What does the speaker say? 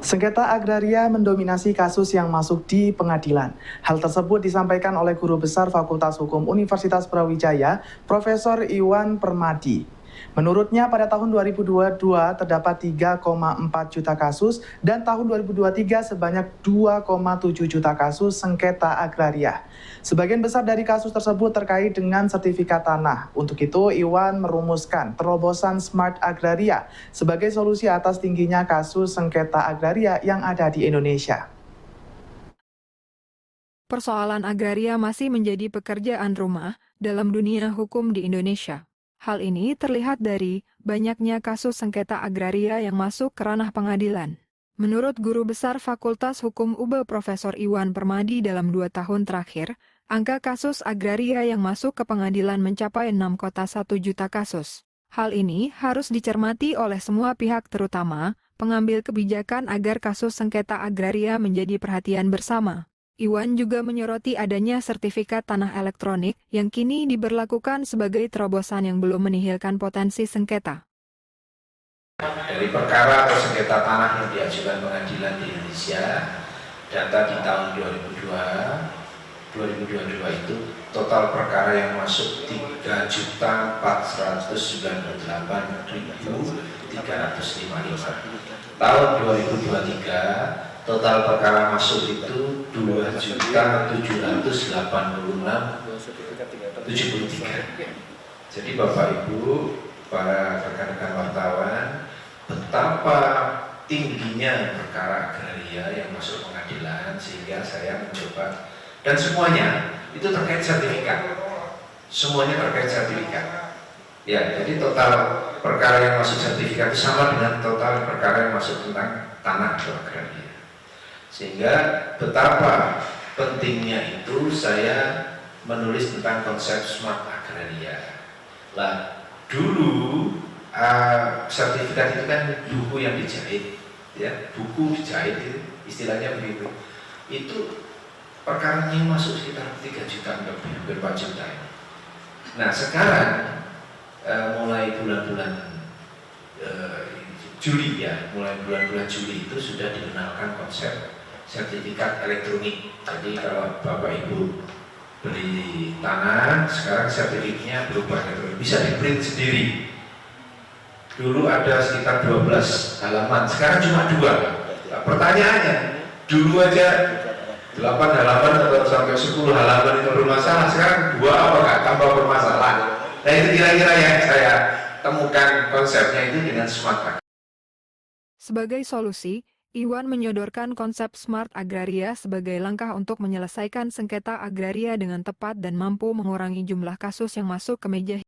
Sengketa agraria mendominasi kasus yang masuk di pengadilan. Hal tersebut disampaikan oleh Guru Besar Fakultas Hukum Universitas Brawijaya, Profesor Iwan Permadi. Menurutnya pada tahun 2022 terdapat 3,4 juta kasus dan tahun 2023 sebanyak 2,7 juta kasus sengketa agraria. Sebagian besar dari kasus tersebut terkait dengan sertifikat tanah. Untuk itu, Iwan merumuskan terobosan Smart Agraria sebagai solusi atas tingginya kasus sengketa agraria yang ada di Indonesia. Persoalan agraria masih menjadi pekerjaan rumah dalam dunia hukum di Indonesia. Hal ini terlihat dari banyaknya kasus sengketa agraria yang masuk ke ranah pengadilan. Menurut Guru Besar Fakultas Hukum UB Profesor Iwan Permadi dalam 2 tahun terakhir, angka kasus agraria yang masuk ke pengadilan mencapai 6,1 juta kasus. Hal ini harus dicermati oleh semua pihak terutama pengambil kebijakan agar kasus sengketa agraria menjadi perhatian bersama. Iwan juga menyoroti adanya sertifikat tanah elektronik yang kini diberlakukan sebagai terobosan yang belum menihilkan potensi sengketa. Dari perkara atau sengketa tanah yang diajukan pengadilan di Indonesia, data di tahun 2022 itu total perkara yang masuk 3.498.355. Tahun 2023 total perkara masuk itu 2.786.73. Jadi Bapak Ibu, para rekan-rekan wartawan, betapa tingginya perkara agraria yang masuk pengadilan, sehingga saya mencoba, dan semuanya itu terkait sertifikat. Semuanya terkait sertifikat. Ya, jadi total perkara yang masuk sertifikat itu sama dengan total perkara yang masuk tentang tanah atau agraria. Sehingga betapa pentingnya itu saya menulis tentang konsep smart agraria. Lah, dulu sertifikat itu kan buku yang dijahit, ya, buku dijahit itu istilahnya begitu. Itu perkaranya masuk sekitar 3 juta lebih, hampir 4 juta. Nah sekarang mulai bulan-bulan Juli ya, mulai bulan-bulan Juli itu sudah dikenalkan konsep sertifikat elektronik. Jadi kalau Bapak Ibu beli tanah, sekarang sertifikatnya berubah elektronik, bisa di print sendiri. Dulu ada sekitar 12 halaman, sekarang cuma 2. Nah, pertanyaannya, dulu aja 8 halaman atau sampai 10 halaman itu bermasalah, sekarang 2 apakah tambah bermasalah? Nah itu kira-kira yang saya temukan konsepnya itu dengan smart. Sebagai solusi, Iwan menyodorkan konsep Smart Agraria sebagai langkah untuk menyelesaikan sengketa agraria dengan tepat dan mampu mengurangi jumlah kasus yang masuk ke meja